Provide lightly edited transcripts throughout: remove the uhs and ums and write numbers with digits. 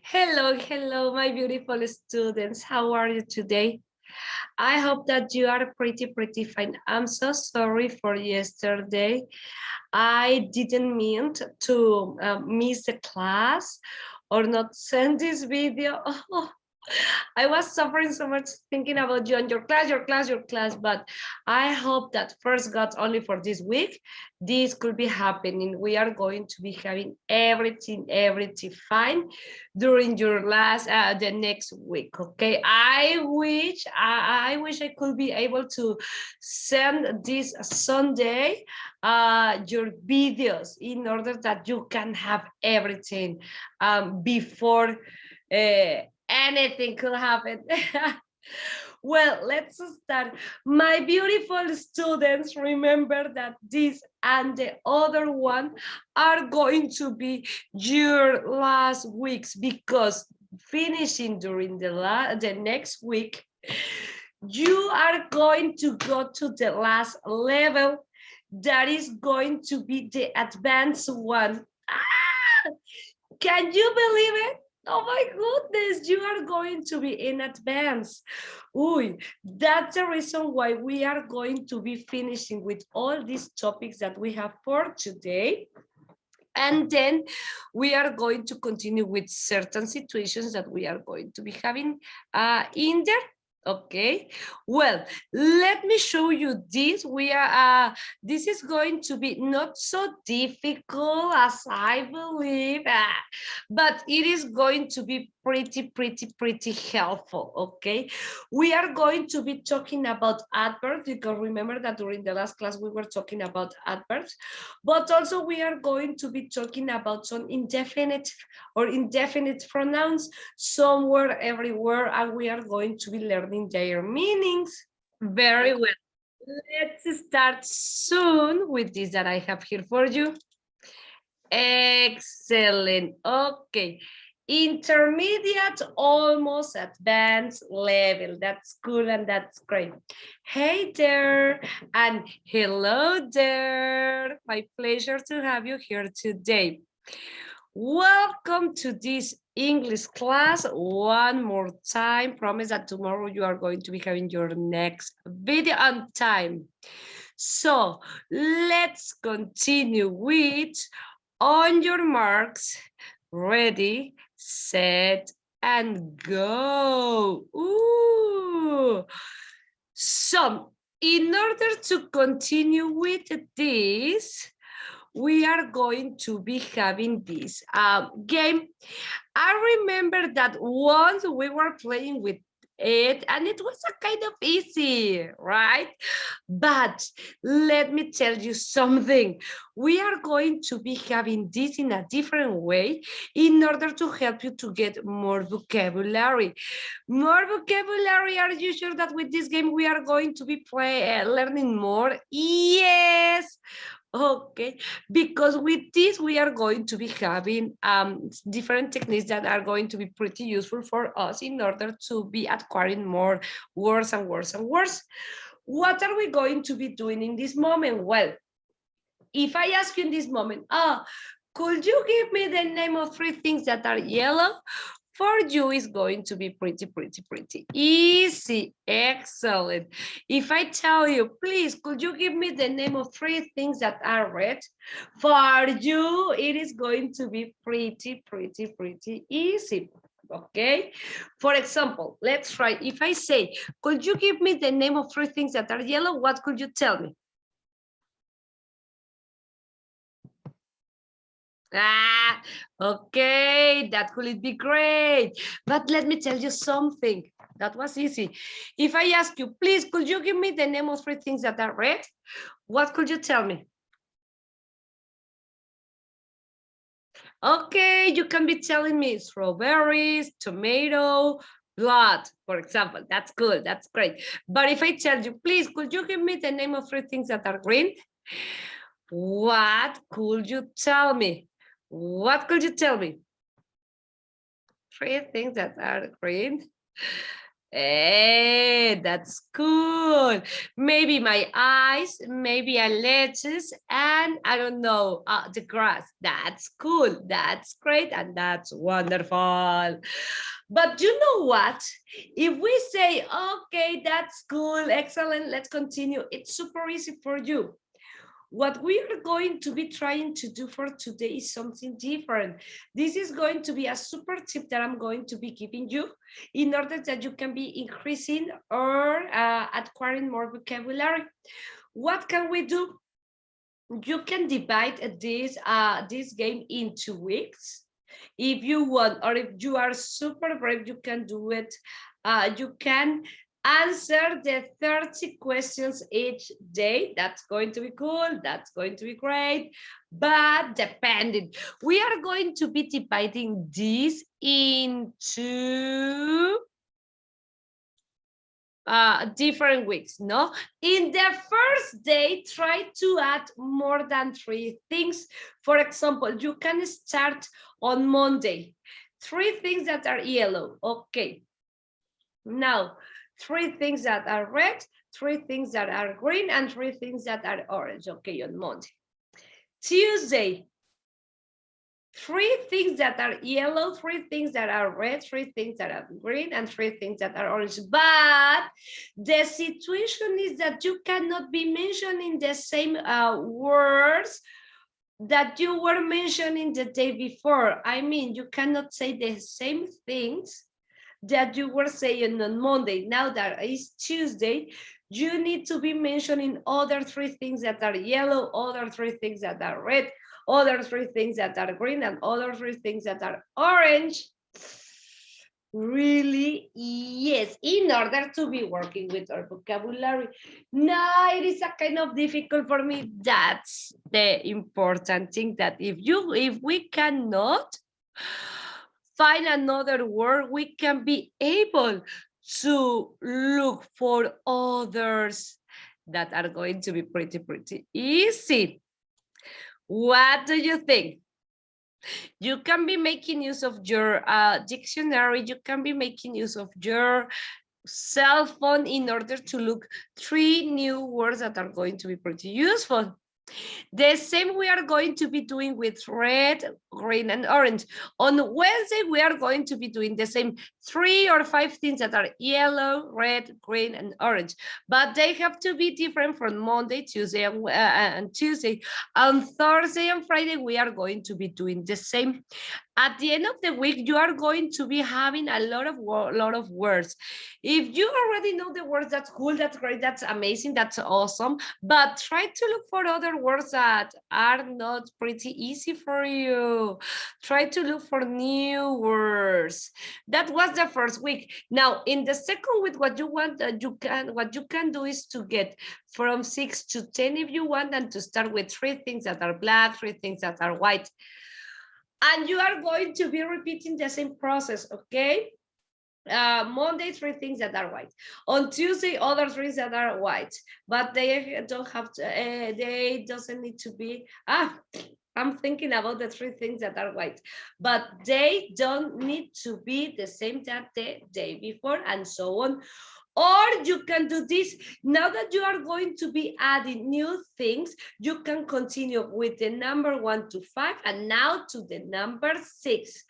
Hello, hello, my beautiful students. How are you today? I hope that you are pretty fine. I'm so sorry for yesterday. I didn't mean to miss the class or not send this video. I was suffering so much thinking about you and your class. But I hope that first God only for this week, this could be happening. We are going to be having everything fine during your the next week. Okay. I wish I could be able to send this Sunday your videos in order that you can have everything before anything could happen. Well, let's start. My beautiful students, remember that this and the other one are going to be your last weeks because finishing during the next week, you are going to go to the last level that is going to be the advanced one. Can you believe it? Oh my goodness, you are going to be in advance. Ooh, that's the reason why we are going to be finishing with all these topics that we have for today. And then we are going to continue with certain situations that we are going to be having in there. Okay, well, let me show you this. This is going to be not so difficult as I believe, but it is going to be pretty helpful. Okay, we are going to be talking about adverbs because remember that during the last class we were talking about adverbs, but also we are going to be talking about some indefinite or indefinite pronouns somewhere, everywhere, and we are going to be learning their meanings. Very well. Let's start soon with this that I have here for you. Excellent. Okay. Intermediate, almost advanced level. That's cool and that's great. Hey there and hello there. My pleasure to have you here today. Welcome to this English class one more time. Promise that tomorrow you are going to be having your next video on time. So let's continue with on your marks, ready, set, and go. Ooh. So in order to continue with this, we are going to be having this game. I remember that once we were playing with it and it was a kind of easy, right? But let me tell you something. We are going to be having this in a different way in order to help you to get more vocabulary. More vocabulary. Are you sure that with this game we are going to be learning more? Yes. Okay, because with this we are going to be having different techniques that are going to be pretty useful for us in order to be acquiring more words and words and words. What are we going to be doing in this moment? Well, if I ask you in this moment, could you give me the name of three things that are yellow? For you is going to be pretty easy. Excellent. If I tell you, please, could you give me the name of three things that are red? For you, it is going to be pretty easy. Okay. For example, let's try. If I say, could you give me the name of three things that are yellow? What could you tell me? Okay, that could be great. But let me tell you something. That was easy. If I ask you, please, could you give me the name of three things that are red? What could you tell me? Okay, you can be telling me strawberries, tomato, blood, for example. That's good. That's great. But if I tell you, please, could you give me the name of three things that are green? What could you tell me? What could you tell me? Three things that are green. Hey, that's cool. Maybe my eyes, maybe a lettuce, and I don't know, the grass. That's cool. That's great, and that's wonderful. But you know what? If we say, okay, that's cool, excellent, let's continue. It's super easy for you. What we are going to be trying to do for today is something different. This is going to be a super tip that I'm going to be giving you in order that you can be increasing or acquiring more vocabulary. What can we do? You can divide this game into weeks. If you want, or if you are super brave, you can do it. You can answer the 30 questions each day. That's going to be cool. That's going to be great. But depending, we are going to be dividing this into different weeks. No, in the first day, try to add more than 3 things. For example, you can start on Monday, 3 things that are yellow. Okay, now 3 things that are red, 3 things that are green, and 3 things that are orange. Okay, on Monday. Tuesday, 3 things that are yellow, 3 things that are red, 3 things that are green, and 3 things that are orange. But the situation is that you cannot be mentioning the same words that you were mentioning the day before. I mean, you cannot say the same things that you were saying on Monday. Now that is Tuesday, you need to be mentioning other 3 things that are yellow, other 3 things that are red, other 3 things that are green, and other 3 things that are orange. Really? Yes, in order to be working with our vocabulary. Now it is a kind of difficult for me. That's the important thing, that if we cannot find another word, we can be able to look for others that are going to be pretty easy. What do you think? You can be making use of your dictionary. You can be making use of your cell phone in order to look 3 new words that are going to be pretty useful. The same we are going to be doing with red, green, and orange. On Wednesday, we are going to be doing the same 3 or 5 things that are yellow, red, green, and orange. But they have to be different from Monday, Tuesday, and Tuesday. On Thursday and Friday, we are going to be doing the same. At the end of the week, you are going to be having a lot of words. If you already know the words, that's cool, that's great, that's amazing, that's awesome. But try to look for other words that are not pretty easy for you. Try to look for new words. That was the first week. Now, in the second week, what you want, what you can do is to get from 6 to 10 if you want, and to start with 3 things that are black, 3 things that are white. And you are going to be repeating the same process, okay? Monday, 3 things that are white. On Tuesday, other 3 that are white, but they don't have to, they doesn't need to be, I'm thinking about the 3 things that are white, but they don't need to be the same that the day before, and so on. Or you can do this, now that you are going to be adding new things, you can continue with the number 1 to 5, and now to the number 6.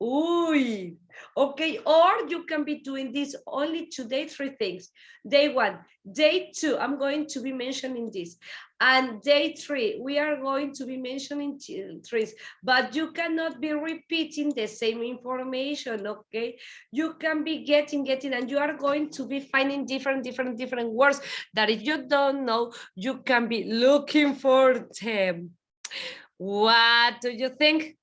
Ooh, okay, or you can be doing this only today, 3 things. Day 1, day 2, I'm going to be mentioning this. And day 3, we are going to be mentioning 3s, but you cannot be repeating the same information, okay? You can be getting, and you are going to be finding different words that if you don't know, you can be looking for them. What do you think?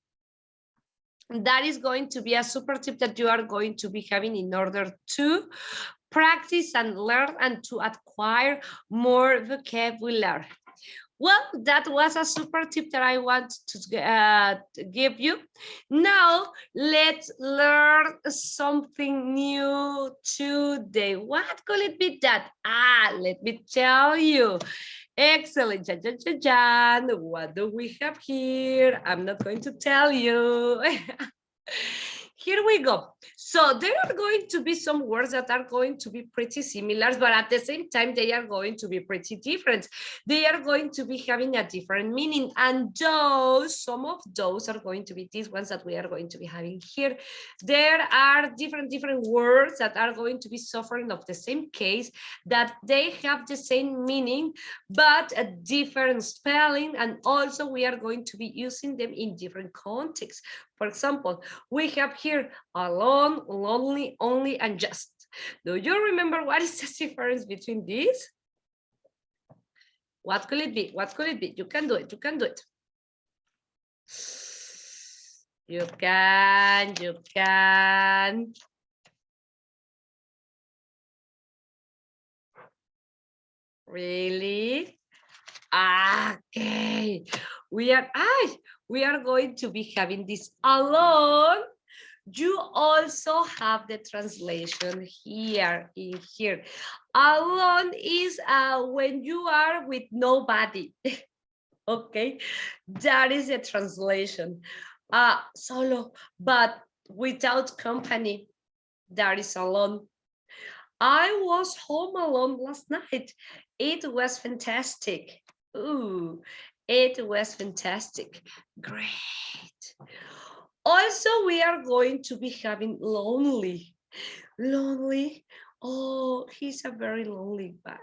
That is going to be a super tip that you are going to be having in order to practice and learn and to acquire more vocabulary. Well, that was a super tip that I want to give you. Now, let's learn something new today. What could it be that? Let me tell you. Excellent. What do we have here? I'm not going to tell you. here we go. So there are going to be some words that are going to be pretty similar, but at the same time, they are going to be pretty different. They are going to be having a different meaning. And some of those are going to be these ones that we are going to be having here. There are different words that are going to be suffering of the same case, that they have the same meaning, but a different spelling. And also we are going to be using them in different contexts. For example, we have here alone, lonely, only, and just. Do you remember what is the difference between these? What could it be? What could it be? You can do it. You can do it. You can. You can. Really? Okay. We are going to be having this alone. You also have the translation here in here. Alone is when you are with nobody. Okay, that is a translation. Solo, but without company, that is alone. I was home alone last night. It was fantastic. Ooh, it was fantastic. Great. Also, we are going to be having lonely. Lonely. Oh, he's a very lonely guy.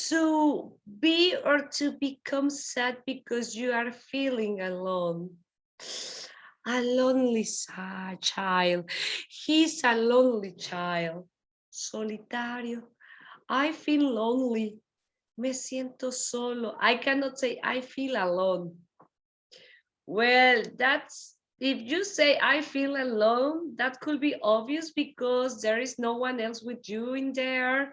To be or to become sad because you are feeling alone. A lonely child. He's a lonely child. Solitario. I feel lonely. Me siento solo. I cannot say I feel alone. Well, that's, if you say I feel alone, that could be obvious because there is no one else with you in there,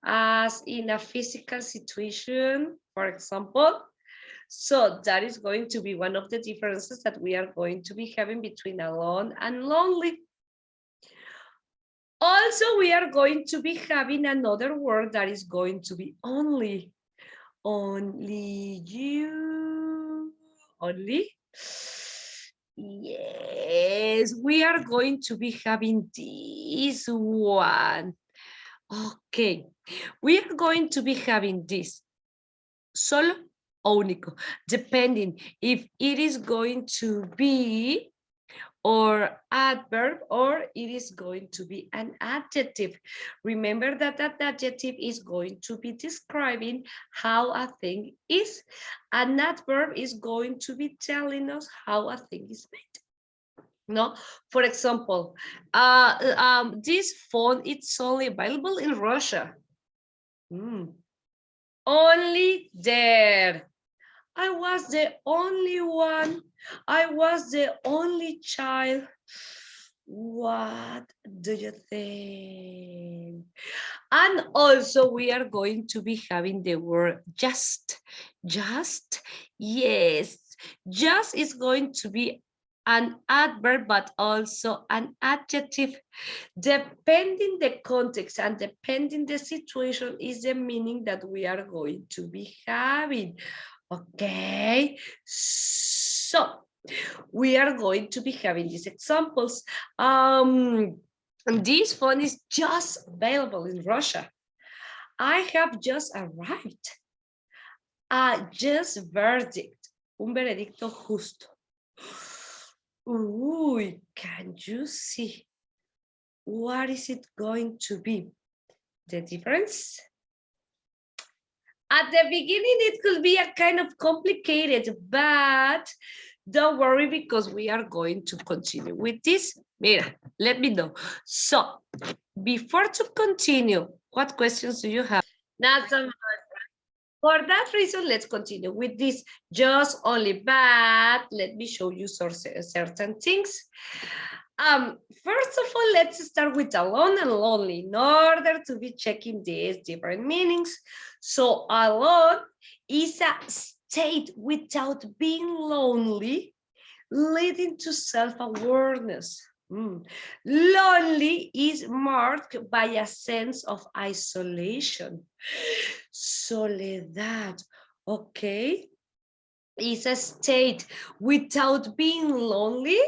as in a physical situation, for example. So that is going to be one of the differences that we are going to be having between alone and lonely. Also, we are going to be having another word that is going to be only. Only you. Only. Yes, we are going to be having this one. Okay, we are going to be having this. Solo o único, depending if it is going to be or adverb or it is going to be an adjective. Remember that that adjective is going to be describing how a thing is. An adverb is going to be telling us how a thing is made. No, for example, this phone, it's only available in Russia. Only there. I was the only one. I was the only child. What do you think? And also we are going to be having the word just. Just, yes. Just is going to be an adverb, but also an adjective. Depending the context and depending the situation is the meaning that we are going to be having. Okay, so we are going to be having these examples. This phone is just available in Russia. I have just arrived. Just verdict, un veredicto justo. Uy, can you see? What is it going to be? The difference? At the beginning, it could be a kind of complicated, but don't worry because we are going to continue with this. Mira, let me know. So, before to continue, what questions do you have? Not so much. For that reason, let's continue with this. Just only, but let me show you certain things. First of all, let's start with alone and lonely in order to be checking these different meanings. So alone is a state without being lonely, leading to self-awareness. Lonely is marked by a sense of isolation. Soledad, okay, is a state without being lonely,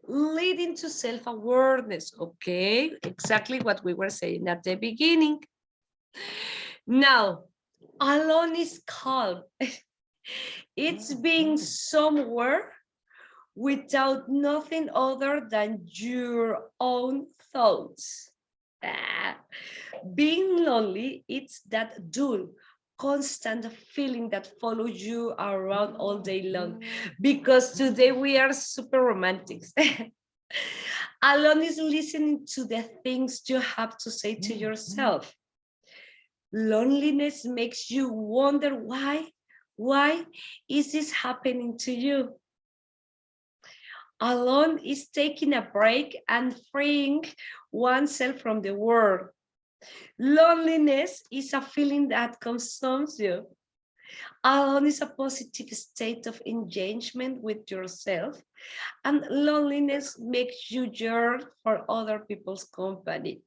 leading to self-awareness. Okay, exactly what we were saying at the beginning. Now, alone is calm. It's being somewhere without nothing other than your own thoughts. Ah, being lonely, it's that dull, constant feeling that follows you around all day long. Because today we are super romantics. Alone is listening to the things you have to say to yourself. Loneliness makes you wonder why is this happening to you? Alone is taking a break and freeing oneself from the world. Loneliness is a feeling that consumes you. Alone is a positive state of engagement with yourself, and loneliness makes you yearn for other people's company.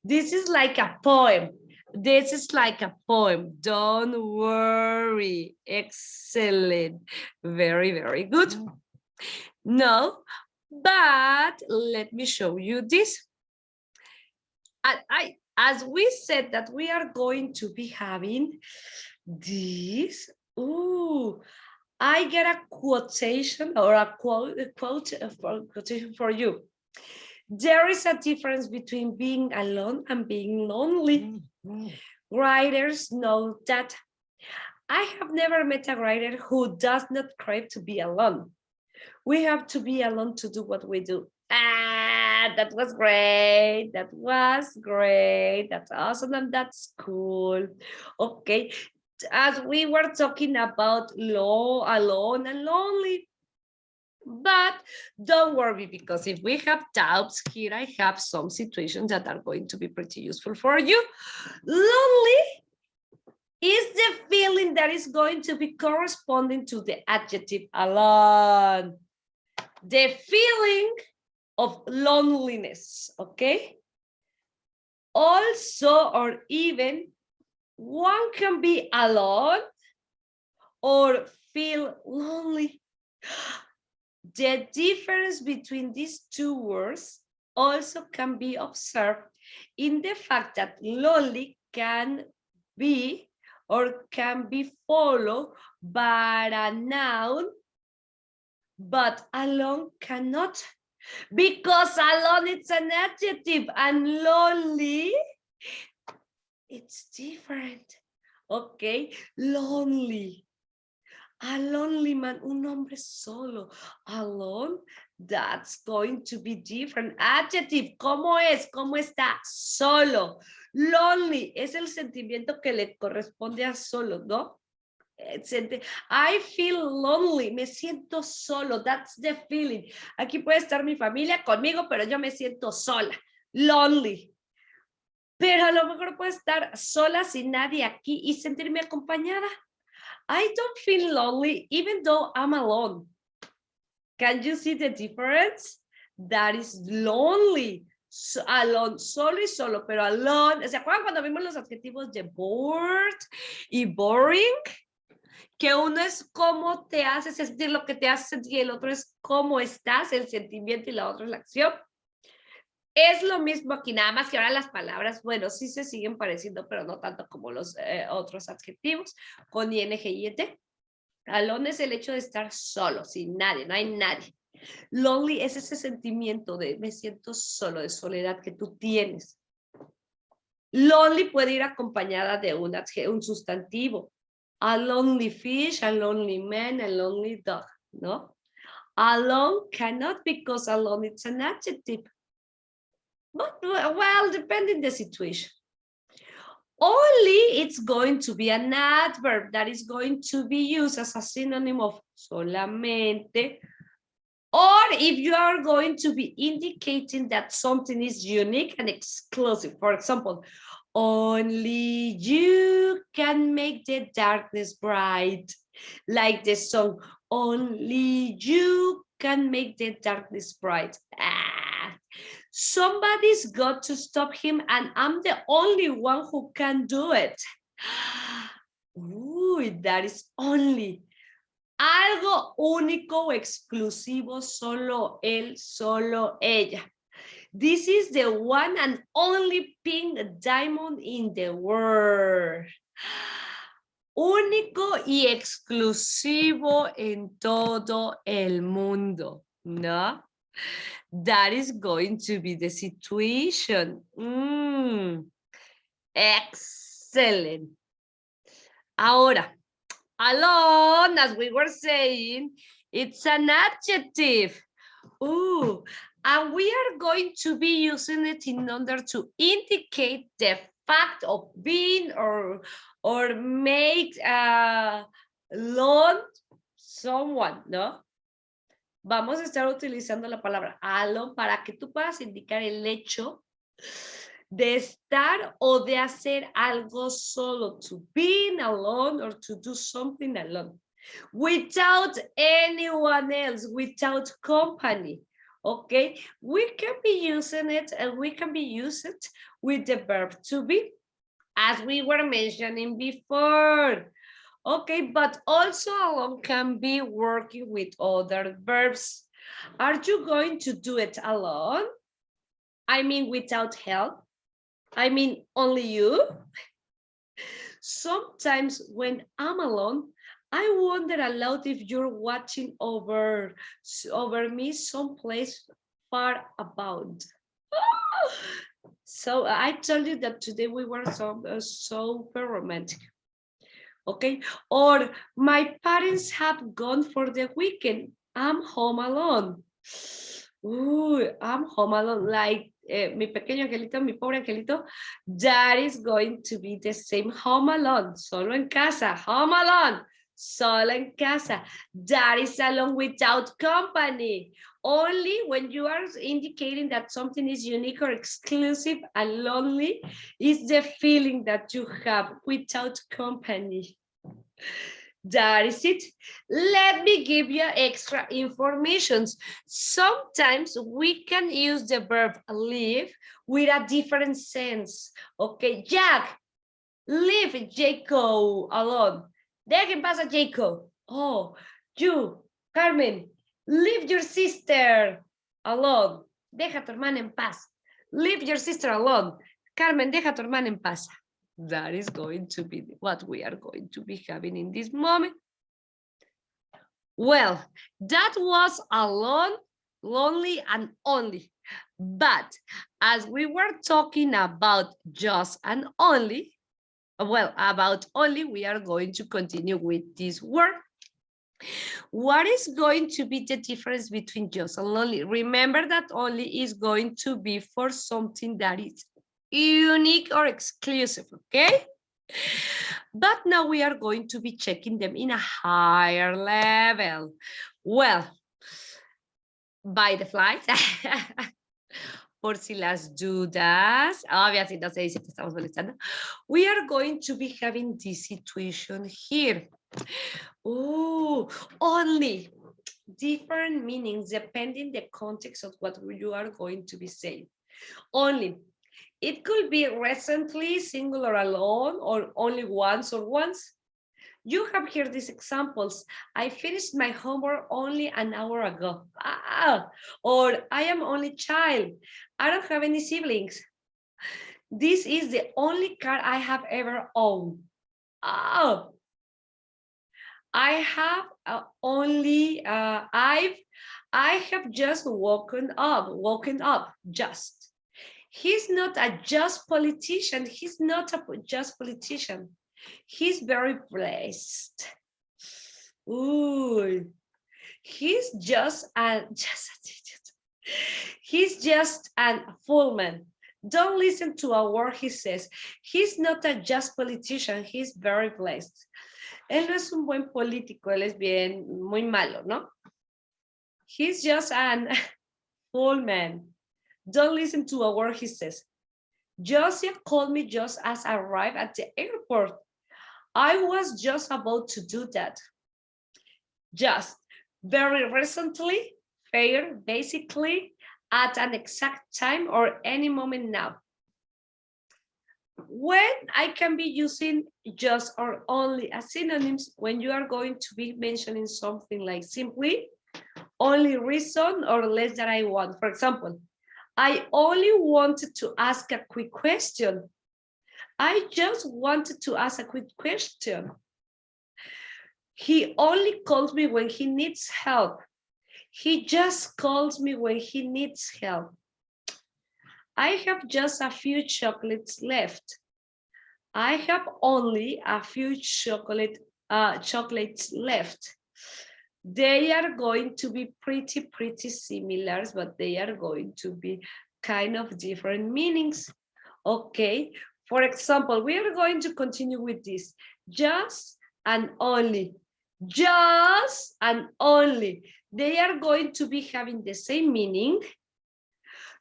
This is like a poem. This is like a poem. Don't worry. Excellent. Very, very good. No, but let me show you this. As we said that we are going to be having this. Ooh, I get a quotation or a quotation for you. There is a difference between being alone and being lonely. Writers know that. I have never met a writer who does not crave to be alone. We have to be alone to do what we do. That was great. That was great. That's awesome and that's cool. Okay, as we were talking about alone and lonely, but don't worry, because if we have doubts here, I have some situations that are going to be pretty useful for you. Lonely is the feeling that is going to be corresponding to the adjective alone. The feeling of loneliness, okay? Also, or even, one can be alone or feel lonely. The difference between these two words also can be observed in the fact that lonely can be or can be followed by a noun, but alone cannot, because alone it's an adjective and lonely it's different. Okay, lonely. A lonely man, un hombre solo. Alone, that's going to be different. Adjective, ¿cómo es? ¿Cómo está? Solo. Lonely es el sentimiento que le corresponde a solo, ¿no? I feel lonely, me siento solo, that's the feeling. Aquí puede estar mi familia conmigo, pero yo me siento sola. Lonely. Pero a lo mejor puedo estar sola sin nadie aquí y sentirme acompañada. I don't feel lonely even though I'm alone. Can you see the difference? That is lonely. Alone, solo y solo, pero alone. ¿Se acuerdan cuando vimos los adjetivos de bored y boring? Que uno es cómo te hace sentir, lo que te hace sentir, y el otro es cómo estás, el sentimiento, y la otra es la acción. Es lo mismo aquí, nada más que ahora las palabras, bueno, sí se siguen pareciendo, pero no tanto como los otros adjetivos, con ing y et. Alone es el hecho de estar solo, sin nadie, no hay nadie. Lonely es ese sentimiento de me siento solo, de soledad que tú tienes. Lonely puede ir acompañada de un sustantivo. A lonely fish, a lonely man, a lonely dog, ¿no? Alone cannot, because alone it's an adjective. But, well, depending the situation. Only it's going to be an adverb that is going to be used as a synonym of solamente. Or if you are going to be indicating that something is unique and exclusive. For example, only you can make the darkness bright. Like the song, only you can make the darkness bright. Somebody's got to stop him, and I'm the only one who can do it. Ooh, that is only. Algo único o exclusivo, solo él, solo ella. This is the one and only pink diamond in the world. Único y exclusivo en todo el mundo, ¿no? That is going to be the situation. Excellent. Ahora, alone, as we were saying, it's an adjective. Ooh, and we are going to be using it in order to indicate the fact of being or make alone someone, ¿no? Vamos a estar utilizando la palabra alone para que tú puedas indicar el hecho de estar o de hacer algo solo, to being alone or to do something alone, without anyone else, without company. Okay, we can be using it and we can be using it with the verb to be, as we were mentioning before. Okay, but also alone can be working with other verbs. Are you going to do it alone? I mean, without help? I mean, only you? Sometimes when I'm alone, I wonder aloud if you're watching over me someplace far about. So I told you that today we were so romantic. Okay, or my parents have gone for the weekend. I'm home alone. Ooh, I'm home alone. Like mi pequeño angelito, mi pobre angelito, that is going to be the same. Home alone, solo en casa. Home alone, solo en casa. That is alone without company. Only when you are indicating that something is unique or exclusive and lonely is the feeling that you have without company. That is it. Let me give you extra information. Sometimes we can use the verb live with a different sense. Okay, Jack, leave Jacob alone. Deja en paz a Jacob. Oh, you, Carmen, leave your sister alone. Deja a tu hermana en paz. Leave your sister alone. Carmen, deja a tu hermana en paz. That is going to be what we are going to be having in this moment. Well, that was alone, lonely, and only. But as we were talking about just and only, well, about only, we are going to continue with this word. What is going to be the difference between just and only? Remember that only is going to be for something that is unique or exclusive, okay? But now we are going to be checking them in a higher level. Well, by the flight, por si las dudas, obviously no se dice que estamos molestando, we are going to be having this situation here. Oh, only different meanings depending the context of what you are going to be saying. Only. It could be recently, singular, alone, or only once or once. You have here these examples. I finished my homework only an hour ago. Or I am only child. I don't have any siblings. This is the only car I have ever owned. Oh, I have I have just woken up, just. He's not a just politician. He's not a just politician. He's very blessed. Ooh, he's just he's just a fool man. Don't listen to a word he says. He's not a just politician. He's very blessed. Él no es un buen político. Él es bien, muy malo, ¿no? He's just an fool man. Don't listen to a word he says. Joseph called me just as I arrived at the airport. I was just about to do that. Just, very recently, fair, basically, at an exact time or any moment now. When I can be using just or only as synonyms when you are going to be mentioning something like simply, only reason, or less that I want. For example, I only wanted to ask a quick question. I just wanted to ask a quick question. He only calls me when he needs help. He just calls me when he needs help. I have just a few chocolates left. I have only a few chocolates left. They are going to be pretty similar, but they are going to be kind of different meanings. Okay, for example, we are going to continue with this. Just and only. Just and only. They are going to be having the same meaning.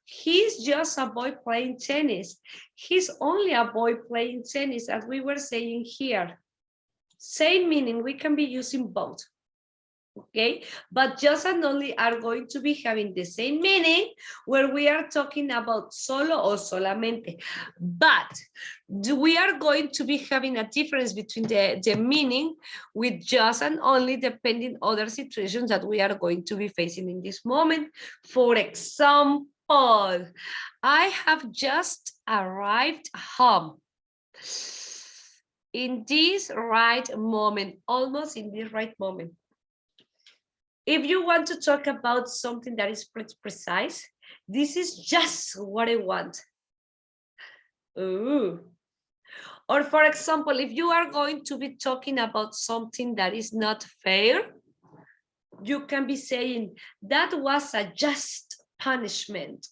He's just a boy playing tennis. He's only a boy playing tennis, as we were saying here. Same meaning, we can be using both. Okay, but just and only are going to be having the same meaning where we are talking about solo or solamente. But we are going to be having a difference between the meaning with just and only depending other situations that we are going to be facing in this moment. For example, I have just arrived home. In this right moment, almost in this right moment. If you want to talk about something that is pretty precise, this is just what I want. Ooh. Or for example, if you are going to be talking about something that is not fair, you can be saying, that was a just punishment.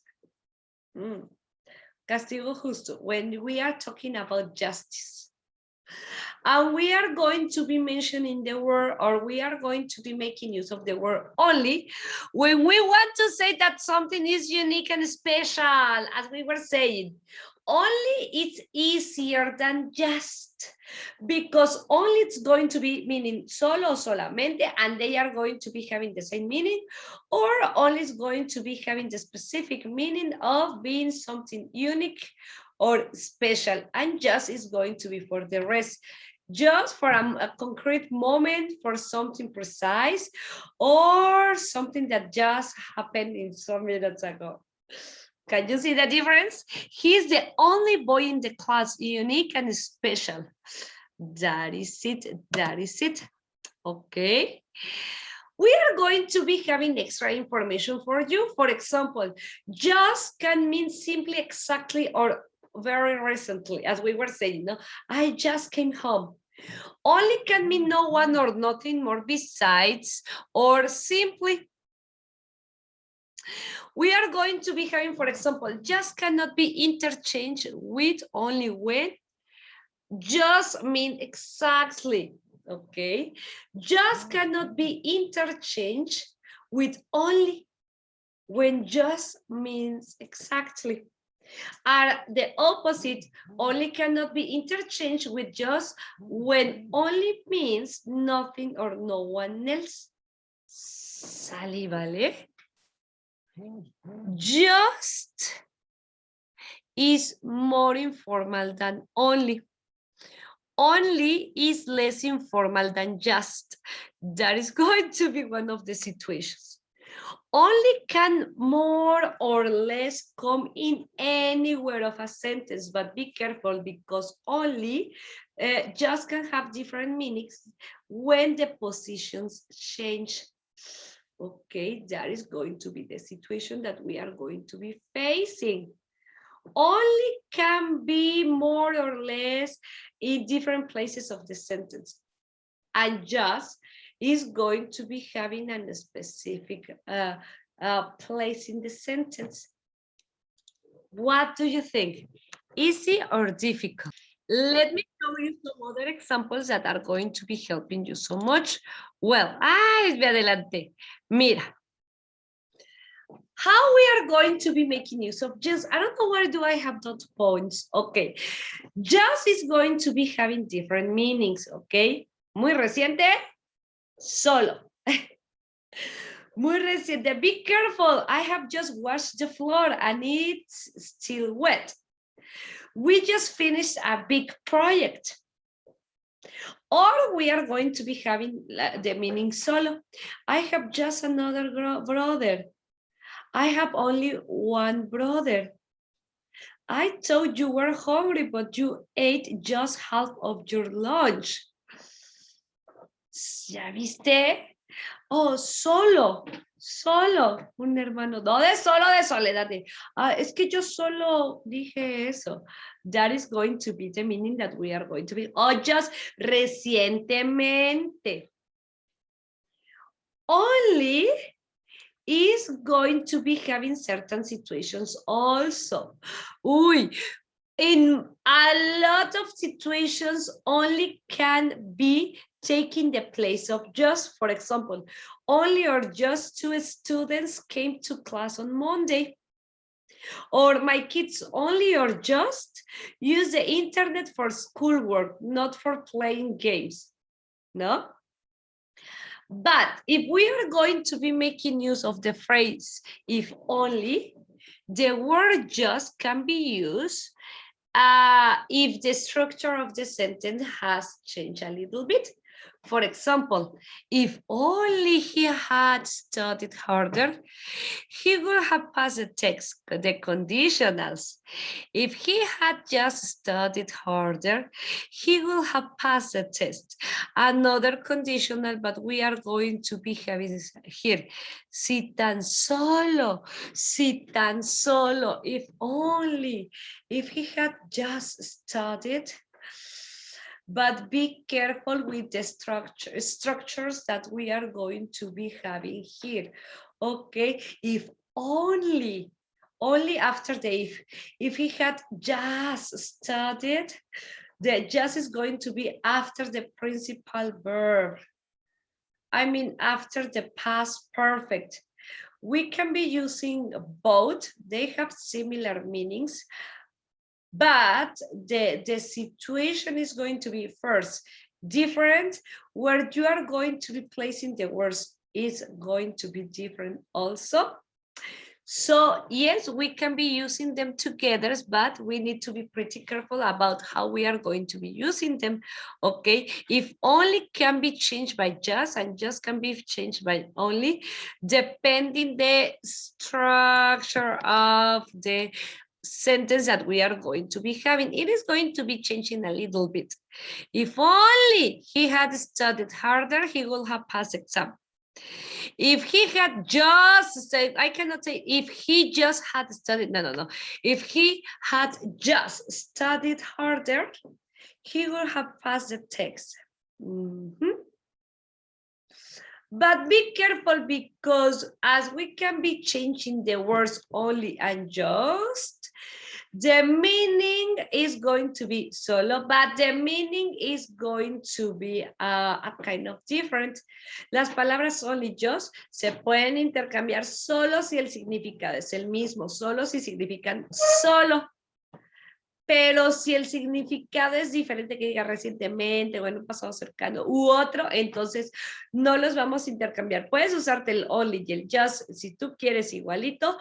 Castigo justo, when we are talking about justice. And we are going to be mentioning the word, or we are going to be making use of the word only when we want to say that something is unique and special, as we were saying. Only it's easier than just, because only it's going to be meaning solo, solamente, and they are going to be having the same meaning, or only is going to be having the specific meaning of being something unique or special, and just is going to be for the rest, just for a concrete moment, for something precise, or something that just happened in some minutes ago. Can you see the difference? He's the only boy in the class, unique and special. That is it, that is it. Okay. We are going to be having extra information for you. For example, just can mean simply, exactly, or very recently, as we were saying, no? I just came home. Only can mean no one or nothing more besides, or simply. We are going to be having, for example, just cannot be interchanged with only when. Just mean exactly, okay? Just cannot be interchanged with only when just means exactly. Are the opposite, only cannot be interchanged with just when only means nothing or no one else. Sale, vale? Just is more informal than only. Only is less informal than just. That is going to be one of the situations. Only can more or less come in anywhere of a sentence, but be careful, because only just can have different meanings when the positions change. Okay, that is going to be the situation that we are going to be facing. Only can be more or less in different places of the sentence, and just is going to be having a specific place in the sentence. What do you think? Easy or difficult? Let me show you some other examples that are going to be helping you so much. Well, me adelanté. Mira. How we are going to be making use of just, I don't know where do I have dot points. Okay, just is going to be having different meanings, okay? Muy reciente, solo. Muy reciente, be careful. I have just washed the floor and it's still wet. we just finished a big project. Or we are going to be having the meaning solo. I have just another brother. I have only one brother. I thought you were hungry, but you ate just half of your lunch. ¿Ya viste? Oh, solo, un hermano. No de solo de soledad. Es que yo solo dije eso. That is going to be the meaning that we are going to be. Oh, just recientemente. Only is going to be having certain situations also. Uy, in a lot of situations, only can be taking the place of just. For example, only or just 2 students came to class on Monday. Or my kids only or just use the internet for schoolwork, not for playing games. No? But if we are going to be making use of the phrase if only, the word just can be used if the structure of the sentence has changed a little bit. For example, if only he had studied harder, he would have passed the text, the conditionals. If he had just studied harder, he would have passed the test. Another conditional, but we are going to be having here. Si tan solo, if only, if he had just studied. But be careful with the structures that we are going to be having here. Okay, if only after the if he had just studied, the just is going to be after the principal verb. I mean, after the past perfect. We can be using both. They have similar meanings. But the situation is going to be first different. Where you are going to be placing the words is going to be different also. So yes, we can be using them together, but we need to be pretty careful about how we are going to be using them. Okay, if only can be changed by just and just can be changed by only, depending the structure of the sentence that we are going to be having. It is going to be changing a little bit. If only he had studied harder, he will have passed exam. If he had just said, I cannot say if he just had studied, no. If he had just studied harder, he would have passed the test. But be careful, because as we can be changing the words only and just, the meaning is going to be solo, but the meaning is going to be a kind of different. Las palabras only, just se pueden intercambiar solo si el significado es el mismo, solo si significan solo. Pero si el significado es diferente, que diga recientemente o en un pasado cercano u otro, entonces no los vamos a intercambiar. Puedes usarte el only y el just si tú quieres igualito,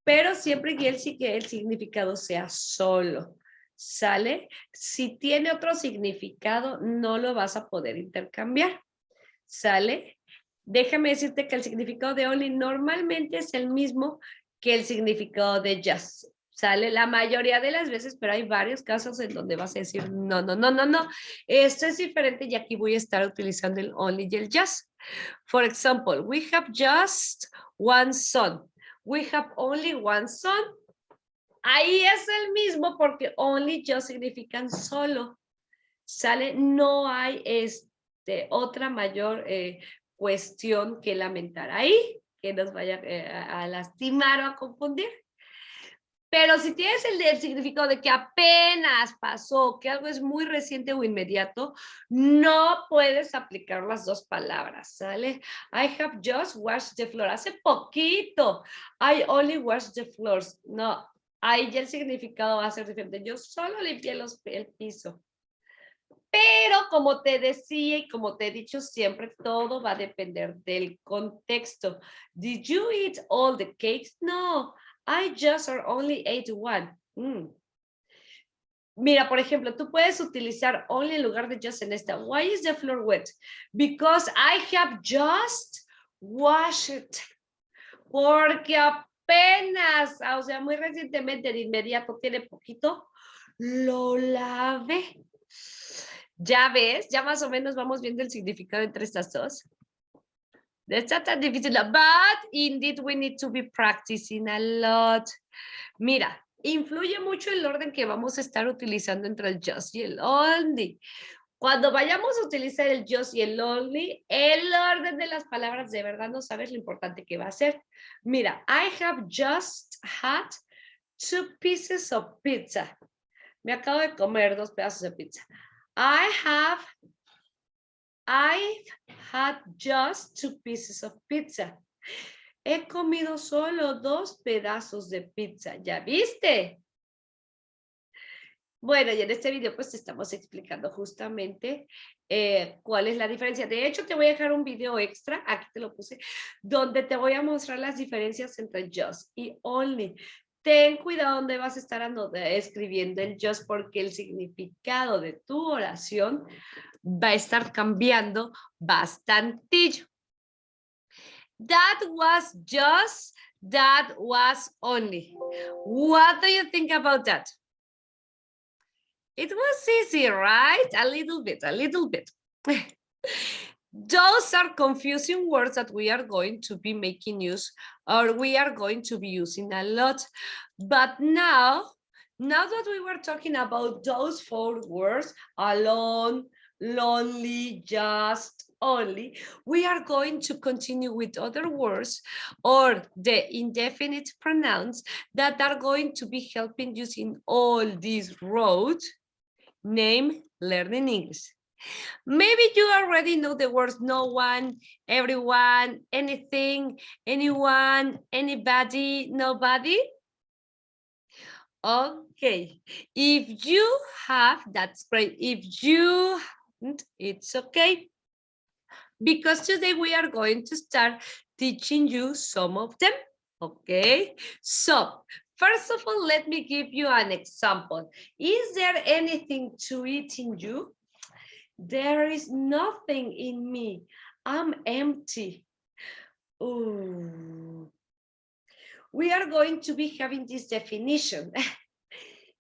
pero siempre que el significado sea solo. ¿Sale? Si tiene otro significado, no lo vas a poder intercambiar. ¿Sale? Déjame decirte que el significado de only normalmente es el mismo que el significado de just. ¿Sale? La mayoría de las veces, pero hay varios casos en donde vas a decir no. Esto es diferente y aquí voy a estar utilizando el only y el just. For example, we have just one son. We have only one son. Ahí es el mismo porque only, just significan solo. ¿Sale? No hay otra mayor cuestión que lamentar ahí, que nos vaya a lastimar o a confundir. Pero si tienes el significado de que apenas pasó, que algo es muy reciente o inmediato, no puedes aplicar las dos palabras, ¿sale? I have just washed the floor. Hace poquito. I only washed the floors. No, ahí ya el significado va a ser diferente. Yo solo limpié el piso. Pero como te decía y como te he dicho siempre, todo va a depender del contexto. Did you eat all the cakes? No. I just or only ate one. Mira, por ejemplo, tú puedes utilizar only en lugar de just en esta. Why is the floor wet? Because I have just washed it. Porque apenas, o sea, muy recientemente, de inmediato, tiene poquito, lo lavé. Ya ves, ya más o menos vamos viendo el significado entre estas dos. It's not that difícil, but indeed we need to be practicing a lot. Mira, influye mucho el orden que vamos a estar utilizando entre el just y el only. Cuando vayamos a utilizar el just y el only, el orden de las palabras de verdad no sabes lo importante que va a ser. Mira, I have just had 2 pieces of pizza. Me acabo de comer 2 pedazos de pizza. I've had just 2 pieces of pizza. He comido solo 2 pedazos de pizza. ¿Ya viste? Bueno, y en este video pues te estamos explicando justamente cuál es la diferencia. De hecho, te voy a dejar un video extra, aquí te lo puse, donde te voy a mostrar las diferencias entre just y only. Ten cuidado donde vas a estar escribiendo el just porque el significado de tu oración va a estar cambiando bastantillo. That was just, that was only. What do you think about that? It was easy, right? A little bit, a little bit. Those are confusing words that we are going to be making use or we are going to be using a lot. But now that we were talking about those 4 words, alone, lonely, just, only, we are going to continue with other words or the indefinite pronouns that are going to be helping you in all these roads. Name learning English. Maybe you already know the words no one, everyone, anything, anyone, anybody, nobody. Okay, if you have, that's great. If you haven't, it's okay. Because today we are going to start teaching you some of them. Okay, so first of all, let me give you an example. Is there anything to eat in you? There is nothing in me. I'm empty. Ooh. We are going to be having this definition.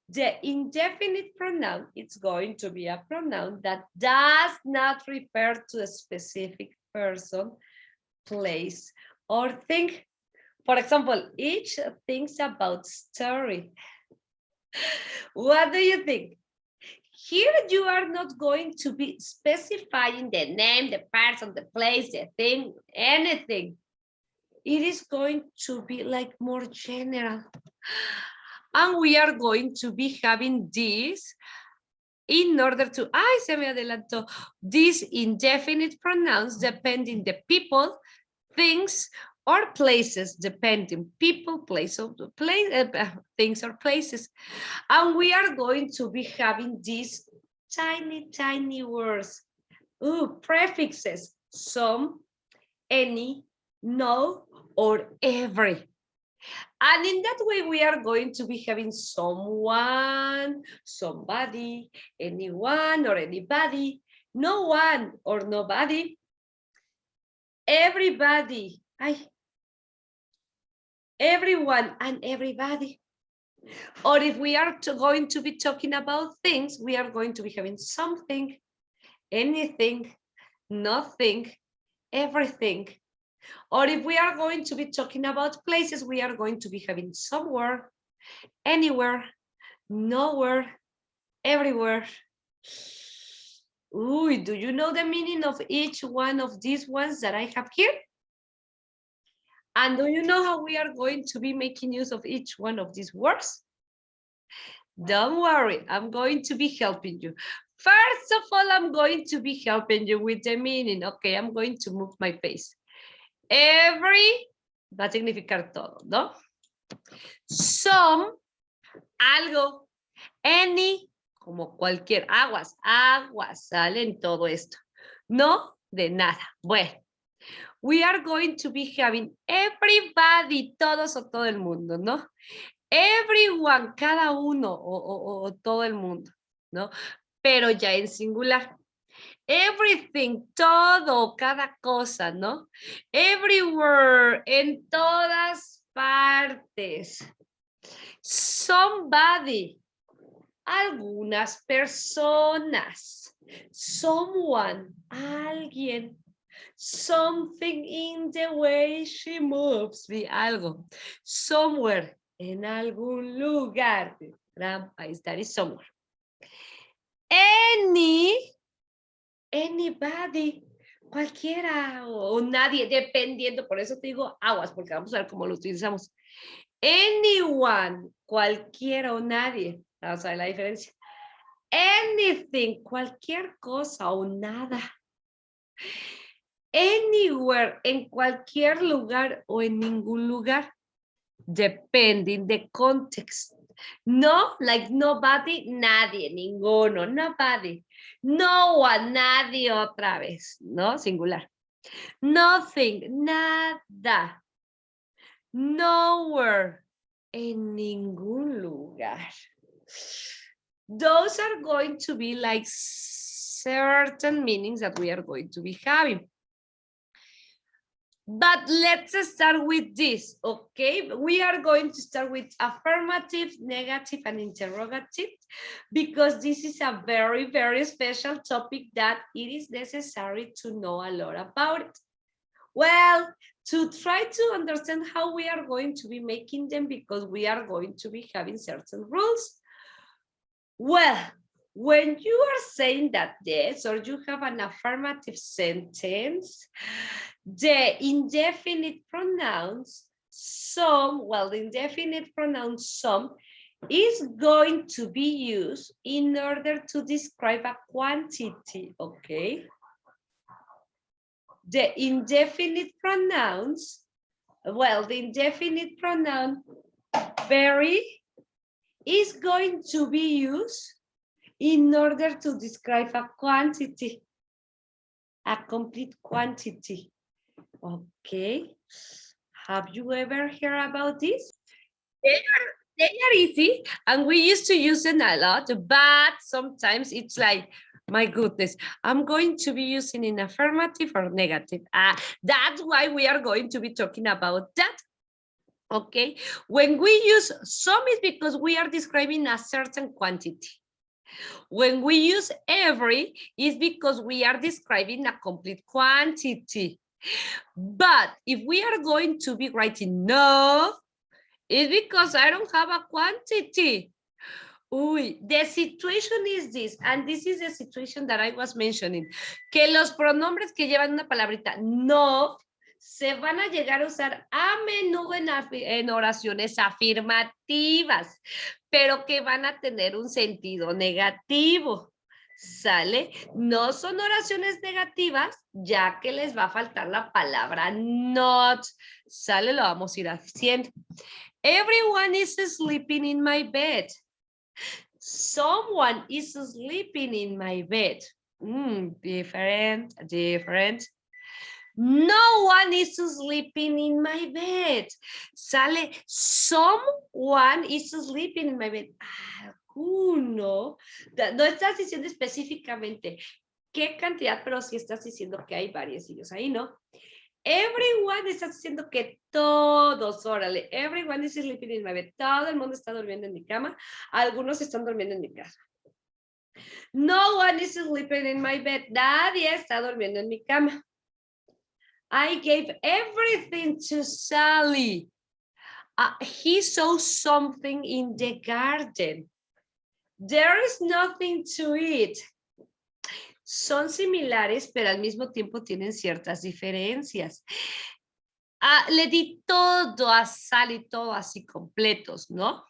The indefinite pronoun, it's going to be a pronoun that does not refer to a specific person, place, or thing. For example, each thinks about story. What do you think? Here you are not going to be specifying the name, the person, the place, the thing, anything. It is going to be like more general. And we are going to be having this in order to, se me adelantó, these indefinite pronouns depending the people, things, or places, depending people, place of the place, things or places. And we are going to be having these tiny words. Prefixes, some, any, no, or every. And in that way, we are going to be having someone, somebody, anyone or anybody, no one or nobody, everybody, everyone and everybody. Or if we are going to be talking about things, we are going to be having something, anything, nothing, everything. Or if we are going to be talking about places, we are going to be having somewhere, anywhere, nowhere, everywhere. Ooh, do you know the meaning of each one of these ones that I have here? And do you know how we are going to be making use of each one of these words? Don't worry, I'm going to be helping you. First of all, I'm going to be helping you with the meaning. Okay, I'm going to move my face. Every va a significar todo, ¿no? Some, algo, any, como cualquier, aguas, salen todo esto. No, de nada. Bueno, we are going to be having everybody, todos o todo el mundo, ¿no? Everyone, cada uno o todo el mundo, ¿no? Pero ya en singular. Everything, todo, cada cosa, ¿no? Everywhere, en todas partes. Somebody, algunas personas. Someone, alguien. Something in the way she moves, vi algo. Somewhere, en algún lugar. Gran país, that is somewhere. Anybody, cualquiera o nadie, dependiendo, por eso te digo aguas, porque vamos a ver cómo lo utilizamos. Anyone, cualquiera o nadie, vamos a ver la diferencia. Anything, cualquier cosa o nada. Anywhere, en cualquier lugar o en ningún lugar, depending the context. No, like nobody, nadie, ninguno, nobody. No one, nadie otra vez, ¿no? Singular. Nothing, nada. Nowhere, en ningún lugar. Those are going to be like certain meanings that we are going to be having. But let's start with this, okay? We are going to start with affirmative, negative, and interrogative, because this is a very, very special topic that it is necessary to know a lot about it. Well, to try to understand how we are going to be making them, because we are going to be having certain rules. Well, when you are saying that yes, or you have an affirmative sentence, the indefinite pronouns some, well, the indefinite pronoun some is going to be used in order to describe a quantity, okay? The indefinite pronouns, well, the indefinite pronoun very is going to be used in order to describe a quantity, a complete quantity. Okay, have you ever heard about this? They are easy, and we used to use them a lot, but sometimes it's like, my goodness, I'm going to be using in affirmative or negative. That's why we are going to be talking about that. Okay, when we use some, is because we are describing a certain quantity. When we use every, is because we are describing a complete quantity. But if we are going to be writing no, it's because I don't have a quantity. Uy, the situation is this, and this is the situation that I was mentioning, que los pronombres que llevan una palabrita no se van a llegar a usar a menudo en oraciones afirmativas, pero que van a tener un sentido negativo. ¿Sale? No son oraciones negativas, ya que les va a faltar la palabra not. ¿Sale? Lo vamos a ir haciendo. Everyone is sleeping in my bed. Someone is sleeping in my bed. Different, different. No one is sleeping in my bed. ¿Sale? Someone is sleeping in my bed. Alguno. No estás diciendo específicamente qué cantidad, pero sí estás diciendo que hay varios ahí, ¿no? Everyone, estás diciendo que todos, órale. Everyone is sleeping in my bed. Todo el mundo está durmiendo en mi cama. Algunos están durmiendo en mi casa. No one is sleeping in my bed. Nadie está durmiendo en mi cama. I gave everything to Sally. He saw something in the garden. There is nothing to eat. Son similares, pero al mismo tiempo tienen ciertas diferencias. Le di todo a Sally, todo así completos, ¿no?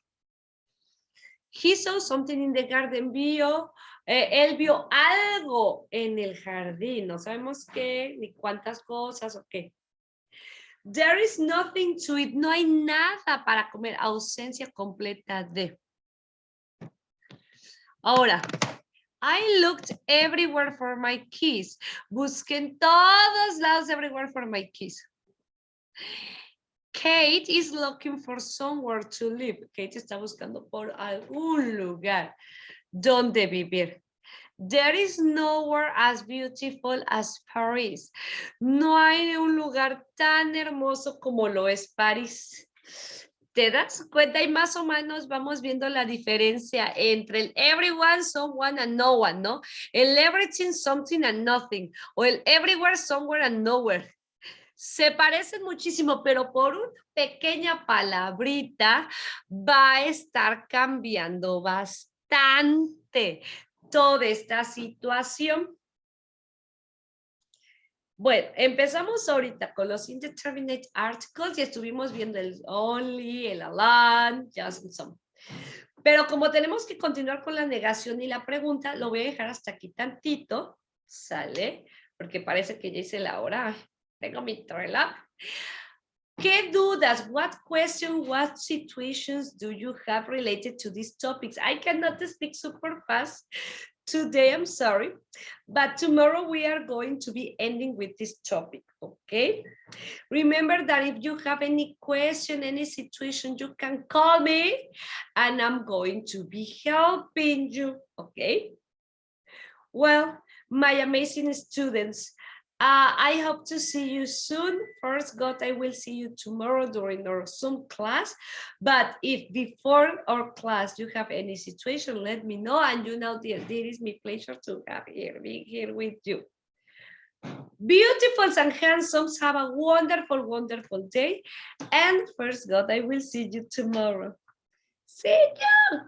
He saw something in the garden. Él vio algo en el jardín. No sabemos qué, ni cuántas cosas o qué. There is nothing to eat. No hay nada para comer. Ausencia completa de. Ahora, I looked everywhere for my keys. Busqué en todos lados, everywhere for my keys. Kate is looking for somewhere to live. Kate está buscando por algún lugar donde vivir. There is nowhere as beautiful as Paris. No hay un lugar tan hermoso como lo es París. ¿Te das cuenta? Y más o menos vamos viendo la diferencia entre el everyone, someone, and no one, ¿no? El everything, something, and nothing. O el everywhere, somewhere, and nowhere. Se parecen muchísimo, pero por una pequeña palabrita va a estar cambiando bastante toda esta situación. Bueno, empezamos ahorita con los indeterminate articles y estuvimos viendo el only, el alone, just and some. Pero como tenemos que continuar con la negación y la pregunta, lo voy a dejar hasta aquí tantito, ¿sale? Porque parece que ya hice la hora. Tengo mi reloj. ¿Qué dudas? What questions, what situations do you have related to these topics? I cannot speak super fast today, I'm sorry, but tomorrow we are going to be ending with this topic, okay? Remember that if you have any question, any situation, you can call me and I'm going to be helping you, okay? Well, my amazing students, I hope to see you soon. First, God, I will see you tomorrow during our Zoom class. But if before our class you have any situation, let me know. And you know, dear, it is my pleasure to have being here with you. Beautifuls and handsomes, have a wonderful, wonderful day. And first, God, I will see you tomorrow. See you.